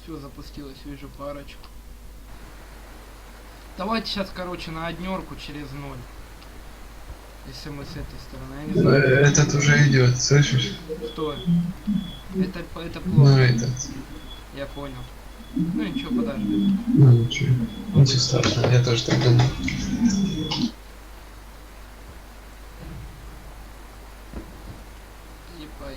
Все запустилось, вижу парочку. Давайте сейчас, короче, на однерку через 0. Если мы с этой стороны, я не знаю. Этот уже идет, слышишь? Кто? Это плохо. Ну этот. Я понял. Ну ничего, подожди. Ну ничего. Ничего страшного, я тоже так думаю.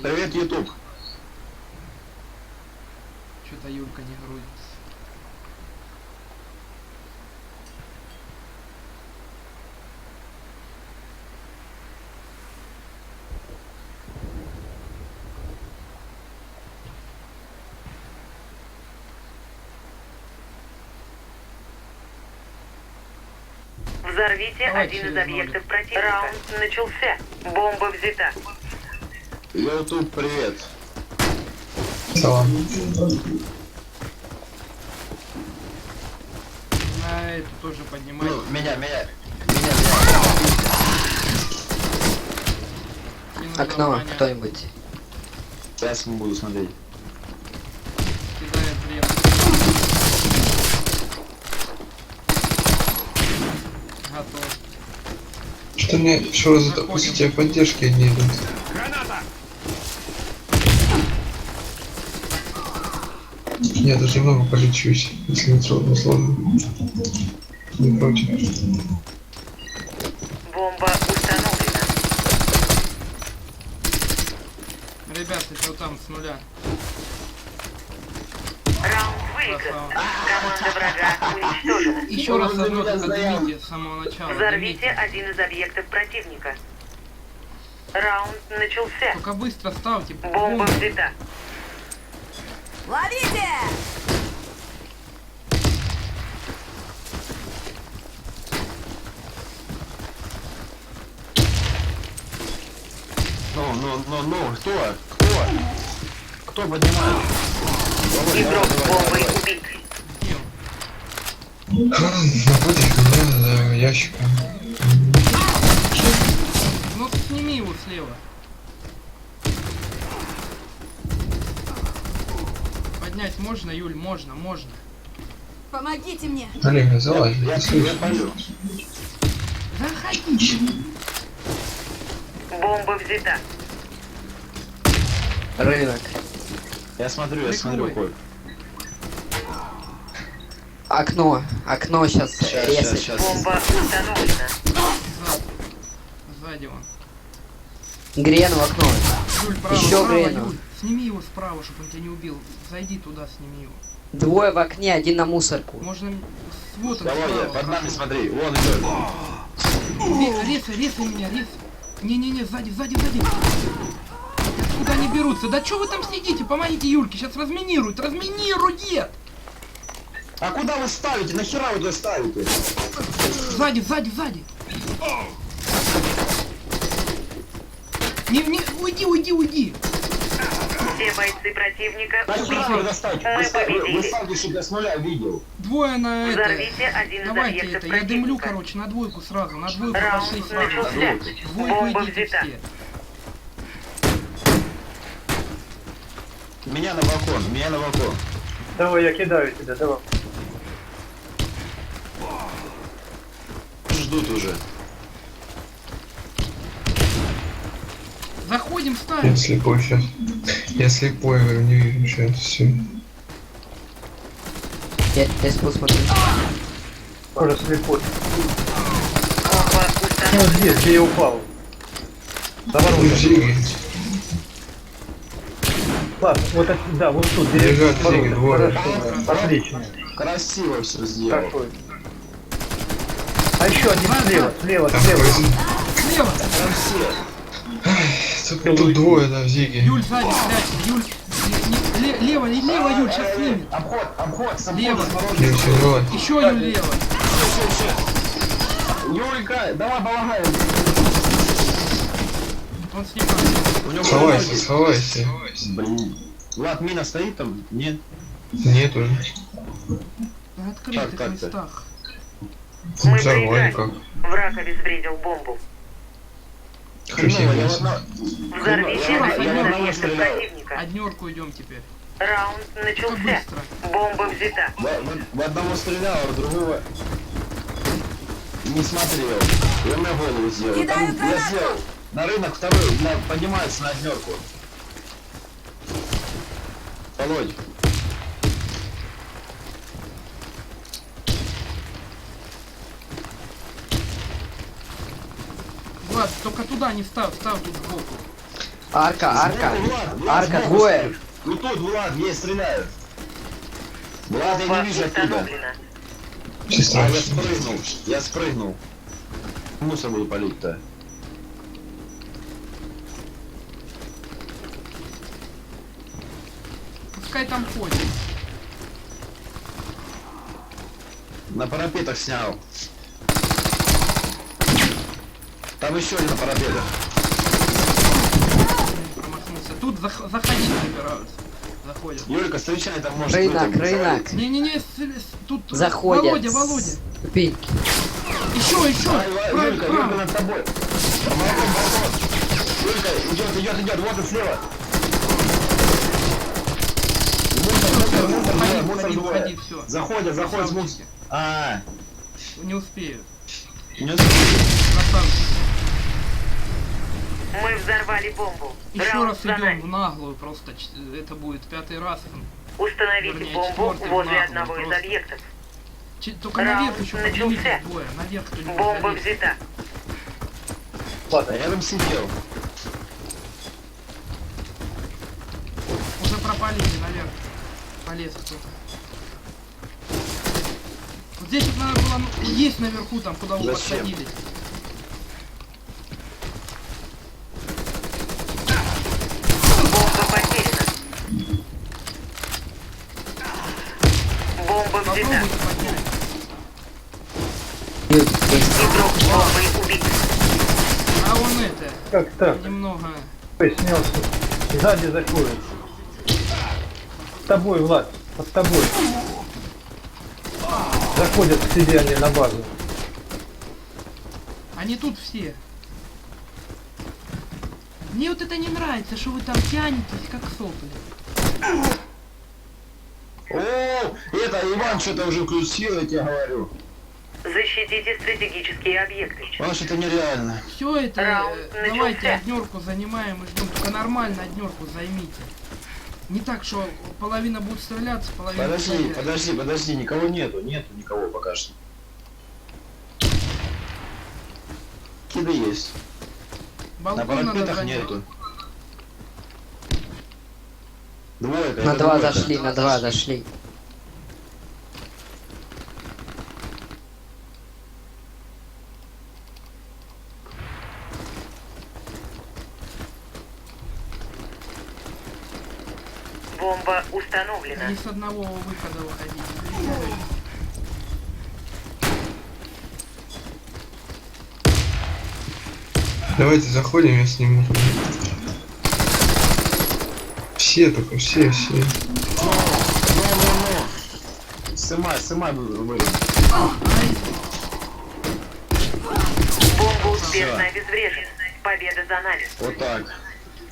Привет, YouTube. Что-то Юлька не грузится. Взорвите Давайте один из через объектов нолик. противника. Раунд начался. Бомба взята. YouTube, привет. Салам. На эту тоже поднимай. Ну, меня. Кину Окно, внимание, кто-нибудь. Сейчас не буду смотреть. кидает лев. Готов. Что мне еще раз запустить, а поддержки не идут. Я даже немного полечусь, если не трудно, сложно. Не против. Бомба установлена. Ребята, что там с нуля? Раунд выигран. Команда врага уничтожена. Еще раз одно поднимите с самого начала. Взорвите Дымите. один из объектов противника. Раунд начался. Только быстро ставьте. Бомба взята. Ловите! Ну, кто поднимает? Игрок с бомбой убит. Где он? Напротив меня за ящиком. Ну сними его слева. Поднять можно, Юль? Можно. Помогите мне! Олег, залазь. Я полю. Заходите. Бомба взята. Рынок. Я смотрю, Прикрой. Коль. Окно сейчас резать. Сейчас. Бомба установлена. Сзади он. Грен в окно. Юль, право, Еще справа, Грену. Юль. Сними его справа, чтобы он тебя не убил. Зайди туда, сними его. Двое в окне, один на мусорку. Можно... Вот он, Давай, справа, под нами прошу. смотри. Вон идет. Резай меня, резай. Не, сзади. Откуда они берутся? Да что вы там сидите? Помогите Юльке, сейчас разминируют, дед! А куда вы ставите? Нахера вы туда ставите? Сзади. Не, уйди. Все бойцы противника Нахера вы туда ставите? Мы Вы победили. ставите, чтобы я с нуля видел. Двое на это. Взорвите один из Давайте объектов это, я дымлю, противника. короче, на двойку сразу, пошли Раунд сразу. начался. Двойку Бомба идите взята. все. Меня на балкон. Давай, я кидаю тебя, давай. Ждут уже. Заходим, ставим. Я слепой сейчас. Я слепой, говорю, не вижу сейчас. Все. Я спуск смотрю. Тоже слепой. Бомба Ну, установлена. здесь, где я упал. За воротами. Зиги. Ладно, вот это, да, вот тут, где Лежат ворота. зиги, двое. Хорошо, отлично. Красиво все сделал. Такой. А еще один слева. Там поезд. Слева. Там все. Только тут двое, да, в Зиге. Юль, сзади, прячься. Юль, лево, Юль, сейчас снимет. Обход, Лево. Не все, давай. Еще Юль лево. Юлька, давай балагай. Он снимает. У него Сховайся. Блин. Влад, мина стоит там? Нет. Нет уже. На открытых Как-то. местах. Мы Взорвали проиграли. как. Враг обезвредил бомбу. Красиво. Взорвите Я один из одного объектов стреляю. противника. Однерку идем теперь. Раунд Это начался. быстро. Бомба взята. В одного стрелял, а в другого не смотрел. И он на голову сделал. Кидаю Там я гранату! сел на рынок второй, поднимается на однерку. Володь. Влад, только туда не ставь, ставь тут сбоку. Арка, арка. Сбоку, Влад, Арка, сбоку двое. стоит. Ну тут, Влад, есть, стреляют. Влад, я Бомба не вижу оттуда. установлена. Все А, страшно. я спрыгнул. Мусор буду полить-то. Пускай там ходит. На парапетах снял. Там еще один на парапетах. Промахнулся. Тут заходить собираются. Заходят. Юлька, встречай, там может Рынок, быть, рынок. Не-не-не, тут Заходят. Володя. Ступеньки. Еще. Давай, Юлька, Юлька над тобой. Балкон. Юлька, идет, вот и слева. Мусор Уходи, двое. все. Заходят, мусор. А, Не успеют. не успею. Красавчик. Мы взорвали бомбу. Еще Раунд раз за идем нами. в наглую, просто это будет 5-й раз. Установите Вернее, бомбу четвертый возле нахуй, одного из просто. объектов. Только Раунд наверх еще начался. поднимитесь двое. Наверх кто-нибудь Бомба залезет. взята. Ладно, Рядом сидел. Уже пропалили наверх. Полез кто-то. Вот здесь вот надо было, есть наверху там, куда вы Зачем? подсадились. Бомба потеряна. Бомба взята. Попробуйте поднять. Игрок бомбой убит. А он это, как так? немного... Ой, снялся. Сзади заходит. С тобой, Влад, под тобой. Заходят к себе они на базу. Они тут все. Мне вот это не нравится, что вы там тянетесь, как сопли. О, это Иван что-то уже включил, я тебе говорю. Защитите стратегические объекты. Потому что это нереально. Все это, Раунд давайте начался. однерку занимаем и ждем. Только нормально однерку займите. Не так, что половина будет стреляться, половина стрелять. Подожди, никого нету никого пока что. Киды есть. На Балкон надо парапетах занять. нету. Двойка. На это два двойка. зашли, на два зашли. Бомба установлена. Они с одного выхода выходить. Давайте заходим, я сниму. Все только, все. Сымай, вырубай. Бомба успешно обезврежена. Победа за нами. Вот так.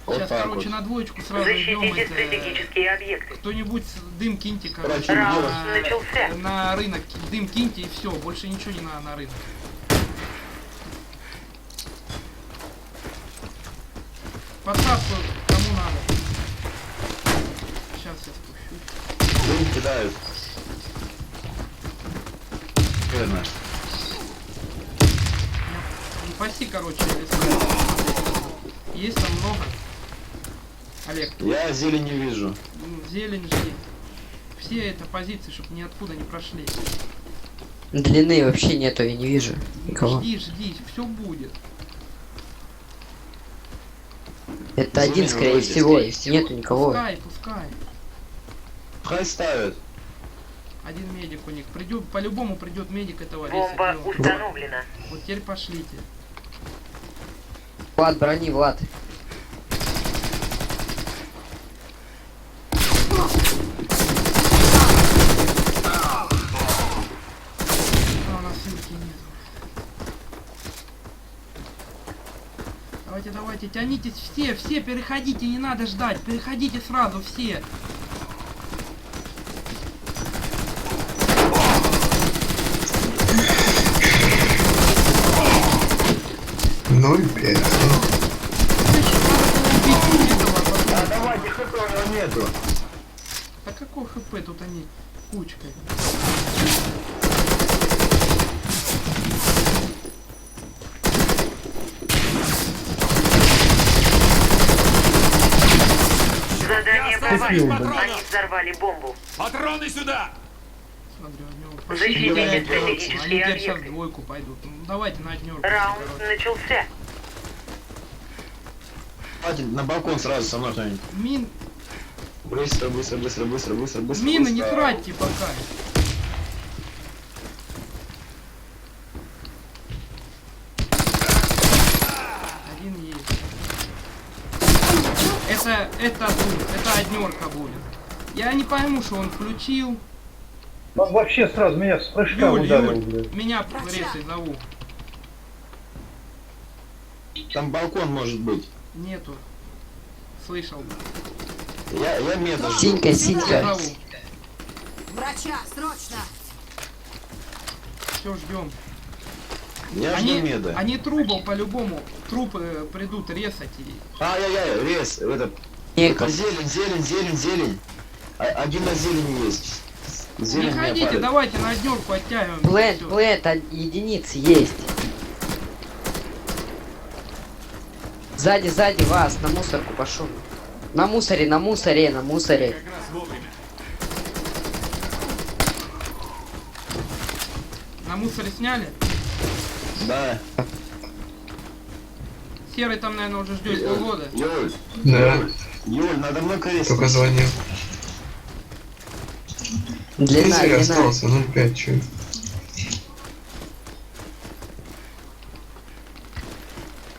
Вот Сейчас, так короче, вот. на двоечку сразу идем. Защитите Это... стратегические объекты. Кто-нибудь дым киньте, короче, Короче, Раунд на... начался. на рынок. Дым киньте и все. Больше ничего не надо на рынок. Подсадку кому надо. Сейчас я спущусь. Дым кидают. Верно. Не паси, короче, если... Есть там много. Олег, Я зелень не вижу. зелень жди. Все это позиции, чтобы ниоткуда не прошли. Длины вообще нету, я не вижу никого. Жди, все будет. Это один, скорее всего, нету никого. Пускай. Хай ставят. Один медик у них. Придет, по-любому придет медик этого Бомба леса. установлена. Вот теперь пошлите. Влад, брони, Влад. А, у нас силки нет. Давайте, тянитесь все, переходите, не надо ждать, переходите сразу все. 0,5. А давайте, хп у него нету. А какой хп? Тут они кучкой. Задание Спасибо. провалено. Они взорвали бомбу. Патроны сюда! Смотри, у него Защитите пошли, они стратегические теперь сейчас объекты. двойку пойдут. Ну, давайте на однерку. Раунд короче. начался. Хватит, на балкон сразу со мной кто-нибудь. Быстро. Мины не быстро. тратьте пока. Один есть. Это однерка будет. Я не пойму, что он включил. Он вообще сразу меня с прыжка ударил, Юль, блядь. меня резай зову. Там балкон может быть. Нету. Слышал. Я меда жду. Синька, Я синька. зову. Врача, срочно! Все, ждем. Я жду меда. Они трубов по-любому. Трупы придут резать и... Ай-яй-яй, рез, это Неком. зелень. Один на зелени есть. Зелень Не меня ходите, палит. давайте на однерку оттягиваем. Плент, Всё. плент, единицы есть. Сзади вас, на мусорку пошел. На мусоре. Как раз вовремя. На мусоре сняли? Да. Серый там, наверное, уже ждет полгода. Юль, Да, Юль, надо мной крест. только звонил. Длина, Если длина. остался 0,5, чё.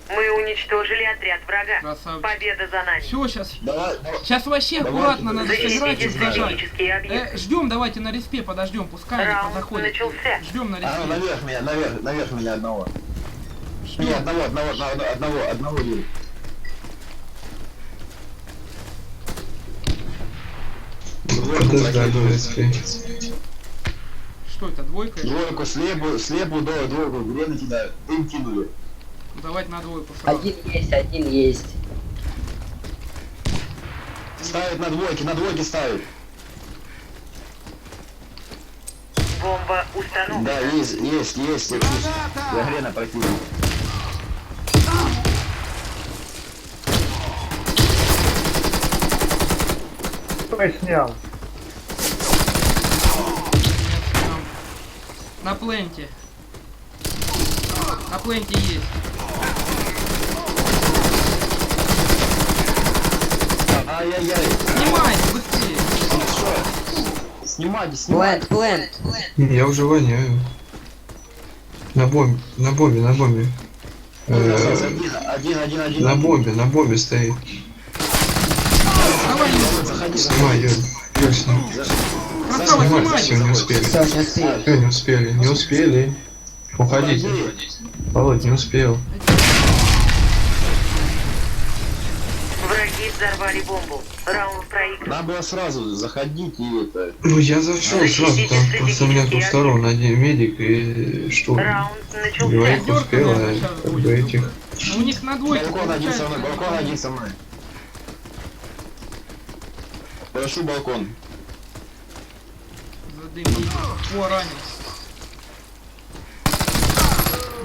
Мы уничтожили отряд врага. Красавчик. Победа за нами. Все, сейчас. Давай, Сейчас вообще Давайте, аккуратно надо сыграть и Защитите сдержать. стратегические объекты. Ждем, давайте на респе подождем, пускай они Раунд подоходят. начался. Ждем на А, респе. наверх меня одного. Не, Ждем. одного, Юль. Подождали, если... Что это, двойка? Двойку слепу, двойку, время кидают. Дым кинули. Давайте на двойку сразу. Один есть. Ставят на двойке ставят. Бомба Да, установлена. есть. Я хрена прокинул. Кто снял? На пленте. На пленте есть. Ай-яй-яй. Снимайте быстрее. Снимайте. Плент. Я уже воняю. На бомбе. Один. На бомбе стоит. Давай, Заходи. Снимай, Юль. Юль, снимай. красава, Снимай, все, снимайте. не успели. Все, не успею. Все, не успели. Уходите. Володь, не успел. Враги взорвали бомбу. Раунд проигран. Надо было сразу заходить и это. Ну я зашел сразу, там просто у меня с двух сторон один медик и штурм. Раунд начался. Говорить успел, а как бы этих... У них на двойке Балкон один со мной, получается. балкон один со мной. Прошу балкон. Задымить. О, ранен.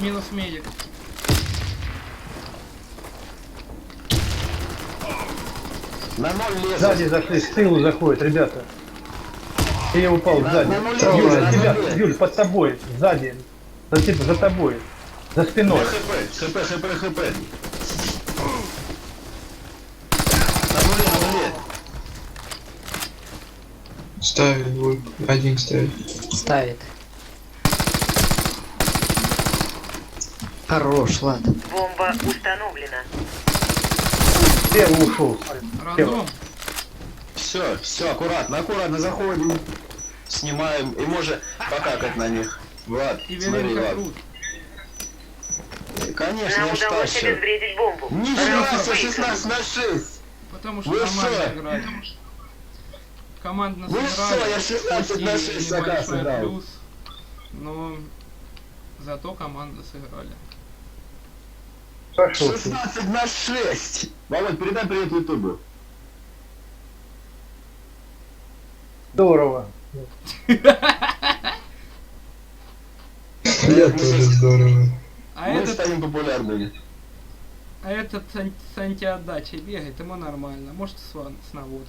Минус медик. На ноль лезут. Сзади зашли, с тылу заходят, ребята. И я упал сзади. на нуле, Юля, на ребята, нуле. Юль, под тобой, сзади. За тобой. За спиной. ХП. На нуле. Ставит двойку. Один ставит. Ставит. Хорош, ладно. Бомба установлена. Слева ушел. Рандом. Все, аккуратно заходим. Снимаем и можем покакать на них. Влад, И смотри, велика Влад. крут. Конечно, Нам я ж удалось тащу. обезвредить бомбу. Нифига Раунд себе, выигран. 16/6. Потому что Вы команда что? играет. Командно Вы сыграли. что, я 16/6 пусть и пока небольшой сыграл. плюс, но зато команда сыграли. Пошел ты. 16/6. Володь, передай привет Ютубу. Здорово. Я тоже здорово. А Мы этот, станем популярными. а этот с антиотдачей бегает, ему нормально. Может с наводкой.